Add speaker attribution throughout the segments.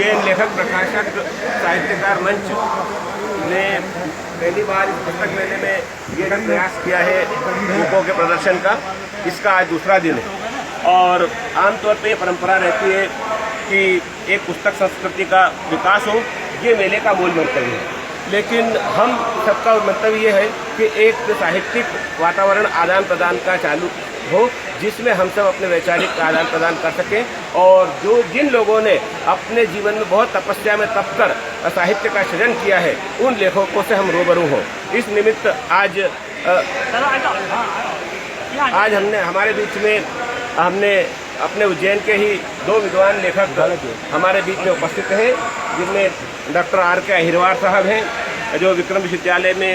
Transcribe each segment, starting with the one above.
Speaker 1: उज्जैन लेखक प्रकाशक साहित्यकार मंच ने पहली बार इस पुस्तक मेले में ये प्रयास किया है बुकों के प्रदर्शन का। इसका आज दूसरा दिन है और आमतौर पे परंपरा रहती है कि एक पुस्तक संस्कृति का विकास हो, ये मेले का मूल मंतव्य है। लेकिन हम सबका मंतव्य ये है कि एक साहित्यिक वातावरण आदान प्रदान का चालू हो, जिसमें हम सब अपने वैचारिक आदान प्रदान कर सकें और जिन लोगों ने अपने जीवन में बहुत तपस्या में तप कर साहित्य का सृजन किया है, उन लेखकों से हम रूबरू हों। इस निमित्त आज हमारे बीच में हमने अपने उज्जैन के ही 2 विद्वान लेखक हमारे बीच में उपस्थित हैं, जिनमें डॉक्टर R.K. अहिरवार साहब हैं, जो विक्रम विश्वविद्यालय में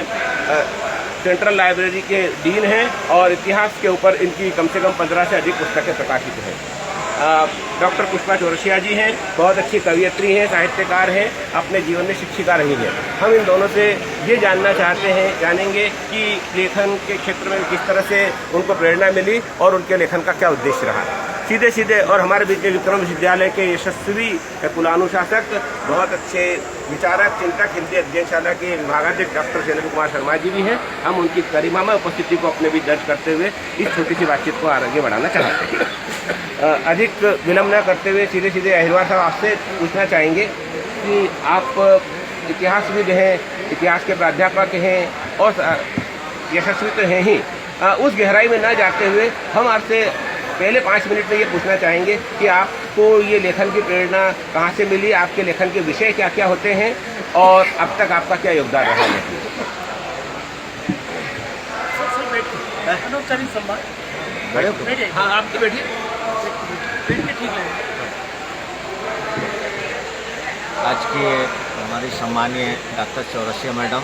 Speaker 1: सेंट्रल लाइब्रेरी के डीन हैं और इतिहास के ऊपर इनकी कम से कम 15 से अधिक पुस्तकें प्रकाशित हैं। डॉक्टर पुष्पा चौरसिया जी हैं, बहुत अच्छी कवियत्री हैं, साहित्यकार हैं, अपने जीवन में शिक्षिका रही हैं। हम इन दोनों से ये जानेंगे कि लेखन के क्षेत्र में किस तरह से उनको प्रेरणा मिली और उनके लेखन का क्या उद्देश्य रहा। सीधे और हमारे बीच में विक्रम विश्वविद्यालय के यशस्वी कुलानुशासक, बहुत अच्छे विचारक, चिंतक, हिंदी अध्ययनशाला के विभागाध्यक्ष डॉक्टर शैलेंद्र कुमार शर्मा जी भी हैं। हम उनकी गरिमामय उपस्थिति को अपने बीच दर्ज करते हुए इस छोटी सी बातचीत को आगे बढ़ाना चाहते हैं। अधिक विलंब न करते हुए सीधे अहिरवार साहब आपसे पूछना चाहेंगे कि आप इतिहासविद हैं, इतिहास के प्राध्यापक हैं और यशस्वी तो हैं ही, उस गहराई में न जाते हुए हम आपसे पहले 5 मिनट में ये पूछना चाहेंगे कि आपको ये लेखन की प्रेरणा कहाँ से मिली, आपके लेखन के विषय क्या क्या होते हैं और अब तक आपका क्या योगदान रहा है। हाँ, आप तो बैठिए।
Speaker 2: आज के हमारे सम्मानीय doctor Chaurasia madam,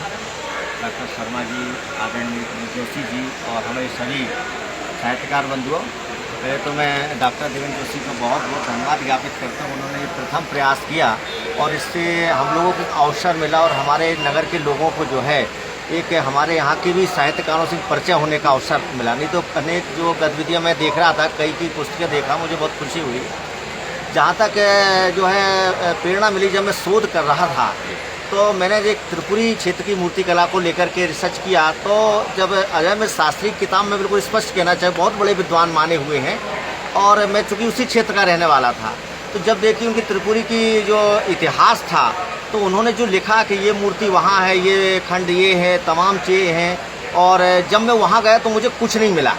Speaker 2: doctor Sharma ji, आदरणीय जोशी जी और हमारे सभी साहित्यकार बंधुओं, पहले तो मैं डॉक्टर देवेंद्र जोशी को बहुत बहुत धन्यवाद ज्ञापित करता हूँ। उन्होंने प्रथम प्रयास किया और इससे हम लोगों को अवसर मिला और हमारे नगर के लोगों को जो है एक हमारे यहाँ के भी साहित्यकारों से परिचय होने का अवसर मिला। नहीं तो अनेक जो गतिविधियाँ मैं देख रहा था, कई की पुस्तकें देखा, मुझे बहुत खुशी हुई। जहाँ तक जो है प्रेरणा मिली, जब मैं शोध कर रहा था तो मैंने एक त्रिपुरी क्षेत्र की मूर्ति कला को लेकर के रिसर्च किया। तो जब अजय में शास्त्री किताब में बिल्कुल स्पष्ट कहना चाहिए, बहुत बड़े विद्वान माने हुए हैं और मैं चूँकि उसी क्षेत्र का रहने वाला था, तो जब देखी उनकी त्रिपुरी की जो इतिहास था, तो उन्होंने जो लिखा कि ये मूर्ति वहाँ है, ये खंड ये है, तमाम चीज़ें हैं, और जब मैं वहाँ गया तो मुझे कुछ नहीं मिला।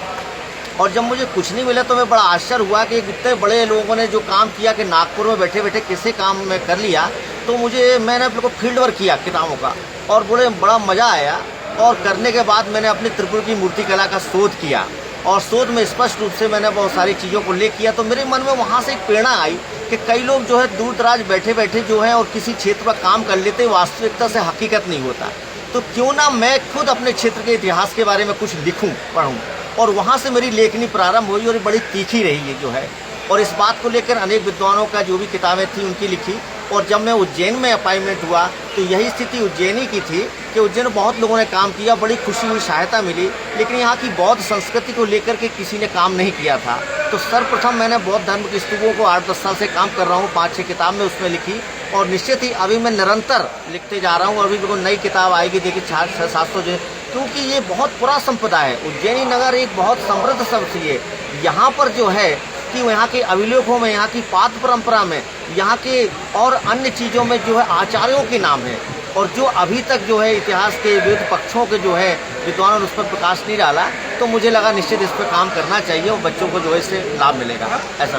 Speaker 2: और जब मुझे कुछ नहीं मिला तो मैं बड़ा आश्चर्य हुआ कि इतने बड़े लोगों ने जो काम किया कि नागपुर में बैठे बैठे किसी काम में कर लिया। तो मैंने बिल्कुल फील्ड वर्क किया किताबों का और बड़ा मज़ा आया। और करने के बाद मैंने अपनी त्रिपुरा की मूर्ति कला का शोध किया और शोध में स्पष्ट रूप से मैंने बहुत सारी चीज़ों को ले किया। तो मेरे मन में वहाँ से एक प्रेरणा आई कि कई लोग जो है दूर दराज बैठे बैठे जो है और किसी क्षेत्र पर काम कर लेते, वास्तविकता से हकीकत नहीं होता। तो क्यों ना मैं खुद अपने क्षेत्र के इतिहास के बारे में कुछ लिखूं, पढ़ूं। और वहाँ से मेरी लेखनी प्रारंभ हुई और बड़ी तीखी रही है जो है। और इस बात को लेकर अनेक विद्वानों का जो भी किताबें थी उनकी लिखी। और जब मैं उज्जैन में अपॉइंटमेंट हुआ तो यही स्थिति उज्जैनी की थी कि उज्जैन में बहुत लोगों ने काम किया, बड़ी खुशी हुई, सहायता मिली, लेकिन यहाँ की बौद्ध संस्कृति को लेकर के किसी ने काम नहीं किया था। तो सर्वप्रथम मैंने बौद्ध धर्म की स्तूपों को 8-10 साल से काम कर रहा हूँ, 5-6 किताब में उसमें लिखी और निश्चित ही अभी मैं निरंतर लिखते जा रहा हूँ। अभी बिल्कुल नई किताब आएगी, देखिए 600-700 जो, क्योंकि ये बहुत पुराना संपदा है। उज्जैनी नगर एक बहुत समृद्ध संस्कृति है। यहाँ पर जो है कि यहाँ के अभिलेखों में, यहाँ की पात्र परंपरा में, यहाँ के और अन्य चीज़ों में जो है आचार्यों के नाम है और जो अभी तक जो है इतिहास के विविध पक्षों के जो है विद्वानों ने उस पर प्रकाश नहीं डाला। तो मुझे लगा निश्चित इस पर काम करना चाहिए और बच्चों को जो है इससे लाभ मिलेगा। ऐसा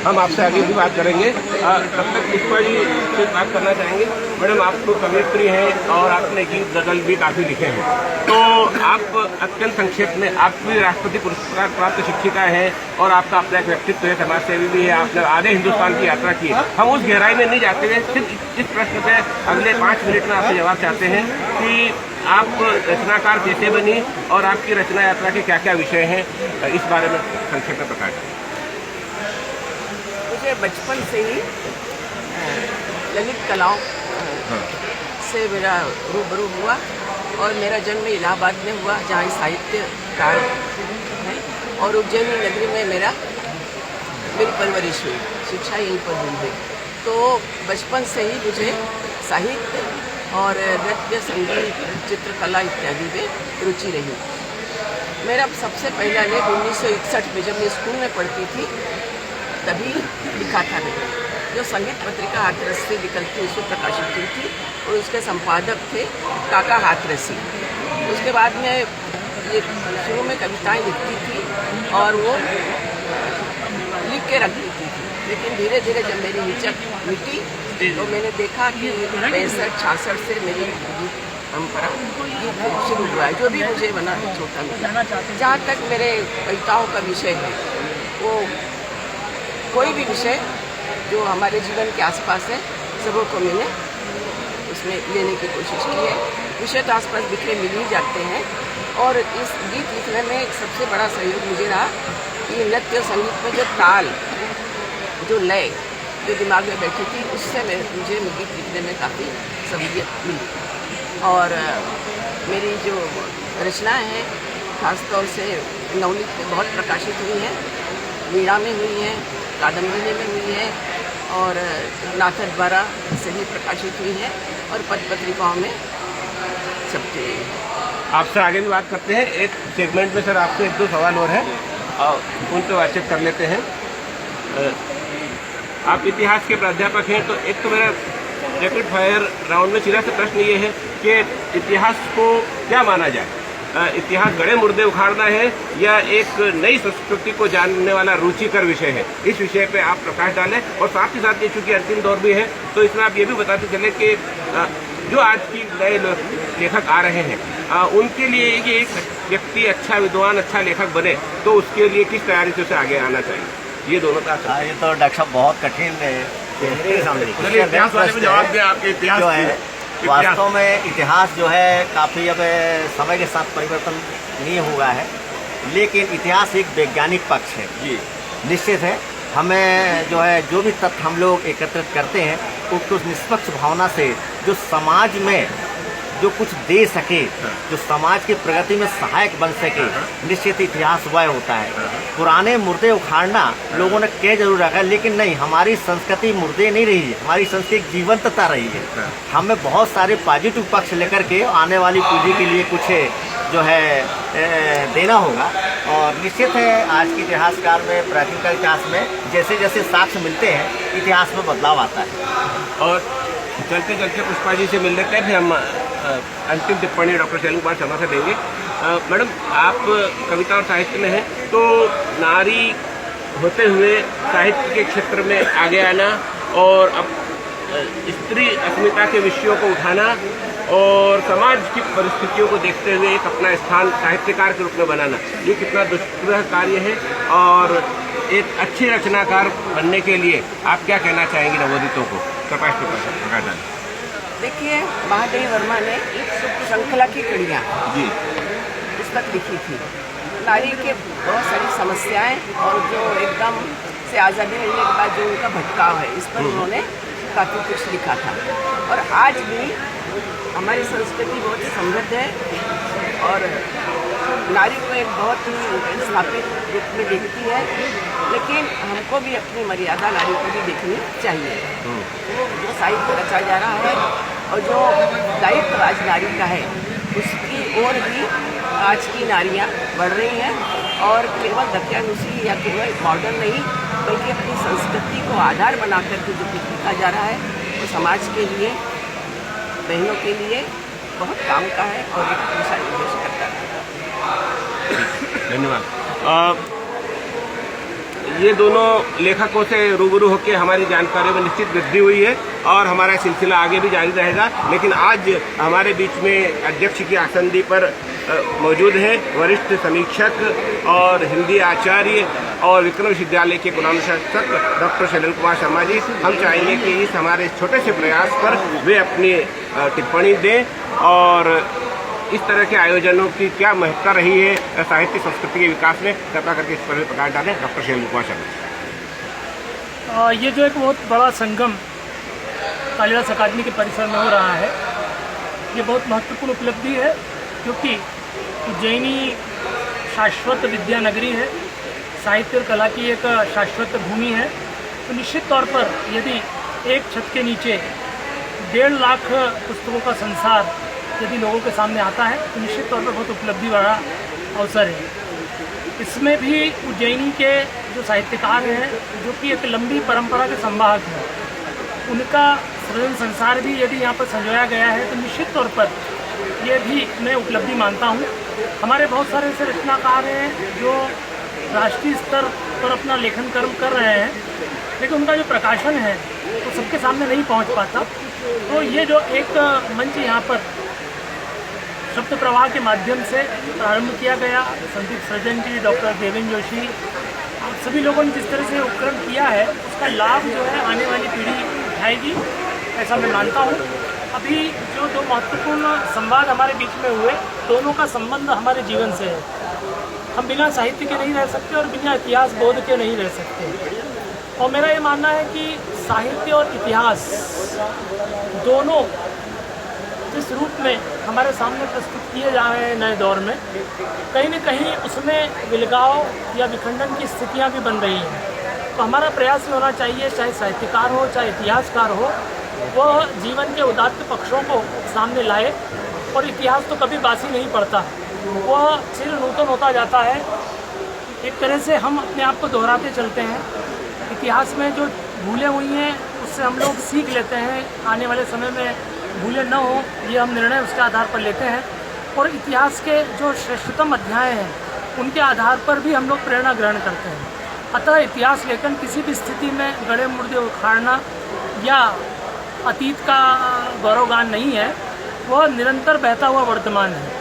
Speaker 1: हम आपसे आगे भी बात करेंगे। तब तक पुष्पा जी से बात करना चाहेंगे। मैडम, आप तो कवियत्री हैं और आपने गीत गज़ल भी काफ़ी लिखे हैं, तो आप अत्यंत संक्षेप में, आप भी राष्ट्रपति पुरस्कार प्राप्त शिक्षिका हैं और आपका अपना एक व्यक्तित्व है, समाज सेवी भी है, आपने आधे हिंदुस्तान की यात्रा की है। हम उस गहराई में नहीं जाते हुए सिर्फ इस प्रश्न पे अगले 5 मिनट में आपसे जवाब चाहते हैं कि आप रचनाकार कैसे बनी और आपकी रचना यात्रा के क्या क्या विषय हैं, इस बारे में संक्षेप में प्रकाश करें।
Speaker 3: मुझे बचपन से ही ललित कलाओं से मेरा रूबरू हुआ और मेरा जन्म इलाहाबाद में हुआ, जहाँ साहित्यकार है, और उज्जैनी नगरी में मेरी परवरिश हुई, शिक्षा यहीं पर हुई है। तो बचपन से ही मुझे साहित्य और नृत्य, संगीत, चित्रकला इत्यादि में रुचि रही। मेरा सबसे पहला लेख 1961 में जब मैं स्कूल में पढ़ती थी तभी लिखा था मैंने, जो संगीत पत्रिका हाथरस से निकलती उसमें प्रकाशित हुई थी और उसके संपादक थे काका हाथरसी। उसके बाद में ये शुरू में कविताएं लिखती थी और वो लिख के रख देती थी, लेकिन धीरे धीरे जब मेरी हिचक मिटी तो मैंने देखा कि 65-66 से मेरी गीत परंपरा गीत शुरू हुआ है, जो भी मुझे बना छोटा मिला। जहाँ तक मेरे कविताओं का विषय है, वो कोई भी विषय जो हमारे जीवन के आसपास है सबों को मैंने उसमें लेने की कोशिश की है। विषय तो आसपास बिखरे मिल ही जाते हैं और इस गीत लिखने में एक सबसे बड़ा सहयोग मुझे रहा कि नृत्य संगीत में जो ताल, जो लय जो दिमाग में बैठी थी, उससे मुझे गीत लिखने में काफ़ी सहूलियत मिली। और मेरी जो रचनाएं हैं खासतौर से नवनीत में बहुत प्रकाशित हुई हैं, वीणा में हुई हैं, कादम्बरी में हुई है और नाथक द्वारा से भी प्रकाशित हुई है और पत्र पत्रिकाओं में छपती हुई है।
Speaker 1: आपसे आगे भी बात करते हैं। एक सेगमेंट में सर आपसे 1-2 सवाल और हैं और उन पर बातचीत कर लेते हैं। आप इतिहास के प्राध्यापक हैं, तो एक तो मेरा रैपिड फायर राउंड में सीधा सा प्रश्न ये है कि इतिहास को क्या माना जाए? इतिहास गड़े मुर्दे उखाड़ना है या एक नई संस्कृति को जानने वाला रुचिकर विषय है? इस विषय पे आप प्रकाश डालें और साथ ही साथ ये चूंकि अंतिम दौर भी है तो इसमें आप ये भी बताते चले कि जो आज की नए लेखक आ रहे हैं उनके लिए कि एक व्यक्ति अच्छा विद्वान, अच्छा लेखक बने तो उसके लिए किस तैयारी से उसे आगे आना चाहिए? ये दोनों था।
Speaker 2: ये तो डॉक्टर साहब बहुत कठिन है
Speaker 1: इतिहास वाले में जवाब दें। आपके इतिहास
Speaker 2: जो है वास्तव में इतिहास जो है काफ़ी अब समय के साथ परिवर्तन नहीं हुआ है, लेकिन इतिहास एक वैज्ञानिक पक्ष है
Speaker 1: जी।
Speaker 2: निश्चित है। हमें जो है जो भी तथ्य हम लोग एकत्रित करते हैं उसको उस निष्पक्ष भावना से जो समाज में जो कुछ दे सके, जो समाज की प्रगति में सहायक बन सके, निश्चित इतिहास वह होता है। पुराने मुर्दे उखाड़ना लोगों ने कह जरूर रखा है, लेकिन नहीं, हमारी संस्कृति मुर्दे नहीं रही है, हमारी संस्कृति जीवंतता रही है। हमें बहुत सारे पॉजिटिव पक्ष लेकर के आने वाली पीढ़ी के लिए कुछ जो है देना होगा। और निश्चित है आज के इतिहासकार में, प्राचीन काल इतिहास में जैसे जैसे साक्ष्य मिलते हैं इतिहास में बदलाव आता है।
Speaker 1: और चलते चलते पुष्पा जी से मिल लेते हैं, फिर हम अंतिम टिप्पणी डॉक्टर शैलेंद्र कुमार शर्मा से देंगे। मैडम, आप कविता और साहित्य में हैं, तो नारी होते हुए साहित्य के क्षेत्र में आगे आना और अब स्त्री अस्मिता के विषयों को उठाना और समाज की परिस्थितियों को देखते हुए एक अपना स्थान साहित्यकार के रूप में बनाना, ये कितना दुष्प्रह कार्य है और एक अच्छे रचनाकार बनने के लिए आप क्या कहना चाहेंगे नवोदितों को? प्रकाश डालें।
Speaker 3: देखिए, महादेवी वर्मा ने श्रृंखला की कड़ियाँ
Speaker 1: जी
Speaker 3: पुस्तक लिखी थी। नारी के बहुत सारी समस्याएं और जो एकदम से आज़ादी मिलने के बाद जो उनका भटकाव है, इस पर उन्होंने काफ़ी कुछ लिखा था। और आज भी हमारी संस्कृति बहुत ही समृद्ध है और नारी को एक बहुत ही स्थापित रूप में देखती है, लेकिन हमको भी अपनी मर्यादा नारी को भी देखनी चाहिए। जो साहित्य रचा जा रहा है और जो दायित्व आज नारी का है, उसकी ओर भी आज की नारियां बढ़ रही हैं और केवल दकियानुसी या केवल मॉडर्न नहीं, बल्कि अपनी संस्कृति को आधार बना करके जो कुछ लिखा जा रहा है वो समाज के लिए, बहनों के लिए बहुत काम का है और एक दिशा निर्देश करता है।
Speaker 1: धन्यवाद। ये दोनों लेखकों से रूबरू होकर हमारी जानकारी में निश्चित वृद्धि हुई है और हमारा सिलसिला आगे भी जारी रहेगा। लेकिन आज हमारे बीच में अध्यक्ष की आसंदी पर मौजूद है वरिष्ठ समीक्षक और हिंदी आचार्य और विक्रम विश्वविद्यालय के गुलामशासक डॉक्टर शैलेंद्र कुमार शर्मा जी। हम चाहेंगे कि इस हमारे छोटे से प्रयास पर वे अपनी टिप्पणी दें और इस तरह के आयोजनों की क्या महत्ता रही है साहित्य संस्कृति के विकास में, कृपया करके इस पर भी प्रकाश डालें। डॉक्टर शैलेंद्र कुमार शर्मा।
Speaker 4: ये जो एक बहुत बड़ा संगम कालिदास अकादमी के परिसर में हो रहा है, ये बहुत महत्वपूर्ण उपलब्धि है, क्योंकि उज्जैनी शाश्वत विद्या नगरी है, साहित्य और कला की एक शाश्वत भूमि है। तो निश्चित तौर पर यदि एक छत के नीचे 1.5 लाख पुस्तकों का संसार यदि लोगों के सामने आता है तो निश्चित तौर पर बहुत उपलब्धि वाला अवसर है। इसमें भी उज्जैनी के जो साहित्यकार हैं, जो कि एक लंबी परंपरा के संवाहक हैं, उनका सृजन संसार भी यदि यहाँ पर संजोया गया है तो निश्चित तौर पर ये भी मैं उपलब्धि मानता हूँ। हमारे बहुत सारे ऐसे रचनाकार हैं जो राष्ट्रीय स्तर पर अपना लेखन कर्म कर रहे हैं, लेकिन उनका जो प्रकाशन है वो सबके सामने नहीं पहुँच पाता। तो ये जो एक मंच यहाँ पर शब्द प्रवाह के माध्यम से प्रारंभ किया गया, संदीप सृजन जी, डॉक्टर देवेंद्र जोशी, सभी लोगों ने जिस तरह से उपक्रम किया है उसका लाभ जो है आने वाली पीढ़ी उठाएगी, ऐसा मैं मानता हूँ। अभी जो दो महत्वपूर्ण संवाद हमारे बीच में हुए, दोनों का संबंध हमारे जीवन से है। हम बिना साहित्य के नहीं रह सकते और बिना इतिहास बोध के नहीं रह सकते। और मेरा ये मानना है कि साहित्य और इतिहास दोनों जिस रूप में हमारे सामने प्रस्तुत किए जा रहे हैं नए दौर में, कहीं न कहीं उसमें विलगाव या विखंडन की स्थितियां भी बन रही हैं। तो हमारा प्रयास ये होना चाहिए, चाहे साहित्यकार हो चाहे इतिहासकार हो, वह जीवन के उदात्त पक्षों को सामने लाए। और इतिहास तो कभी बासी नहीं पड़ता, वह चिर नूतन होता जाता है। एक तरह से हम अपने आप को दोहराते चलते हैं। इतिहास में जो भूलें हुई हैं उससे हम लोग सीख लेते हैं, आने वाले समय में भूलें न हो ये हम निर्णय उसके आधार पर लेते हैं। और इतिहास के जो श्रेष्ठतम अध्याय हैं उनके आधार पर भी हम लोग प्रेरणा ग्रहण करते हैं। अतः इतिहास लेखन किसी भी स्थिति में गड़े मुर्दे उखाड़ना या अतीत का गौरवगान नहीं है, वह निरंतर बहता हुआ वर्तमान है।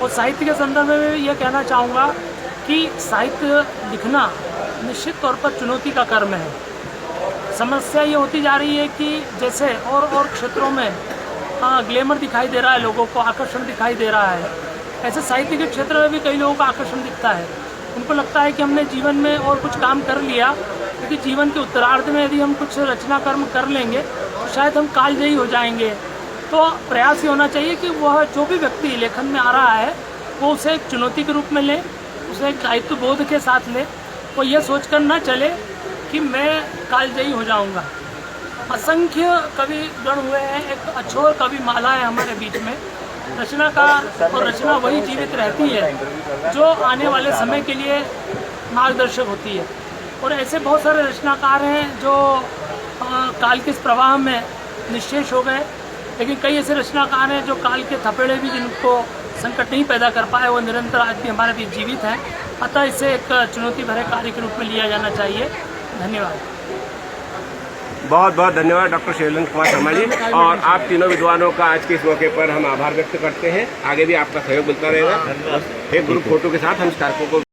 Speaker 4: और साहित्य के संदर्भ में भी यह कहना चाहूँगा कि साहित्य लिखना निश्चित तौर पर चुनौती का कर्म है। समस्या ये होती जा रही है कि जैसे और क्षेत्रों में ग्लैमर दिखाई दे रहा है, लोगों को आकर्षण दिखाई दे रहा है, ऐसे साहित्य के क्षेत्र में भी कई लोगों को आकर्षण दिखता है। उनको लगता है कि हमने जीवन में और कुछ काम कर लिया, क्योंकि जीवन के उत्तरार्ध में यदि हम कुछ रचना कर्म कर लेंगे तो शायद हम कालजयी हो जाएंगे। तो प्रयास ये होना चाहिए कि वह जो भी व्यक्ति लेखन में आ रहा है वो उसे एक चुनौती के रूप में ले, उसे एक दायित्व बोध के साथ ले। वो ये सोचकर न चले कि मैं कालजयी हो जाऊंगा। असंख्य कवि गण हुए हैं, एक अछोर कवि माला है हमारे बीच में। रचनाकार और रचना वही जीवित रहती है जो आने वाले समय के लिए मार्गदर्शक होती है। और ऐसे बहुत सारे रचनाकार हैं जो काल के इस प्रवाह में निश्शेष हो गए, लेकिन कई ऐसे रचनाकार हैं जो काल के थपेड़े भी जिनको संकट नहीं पैदा कर पाए, वो निरंतर आज भी हमारे बीच जीवित हैं। अतः इसे एक चुनौती भरे कार्य के रूप में लिया जाना चाहिए। धन्यवाद।
Speaker 1: बहुत बहुत धन्यवाद डॉक्टर शैलेंद्र कुमार शर्मा जी, और आप तीनों विद्वानों का आज के इस मौके पर हम आभार व्यक्त करते हैं। आगे भी आपका सहयोग मिलता रहेगा। एक ग्रुप फोटो के साथ हम स्टारकों को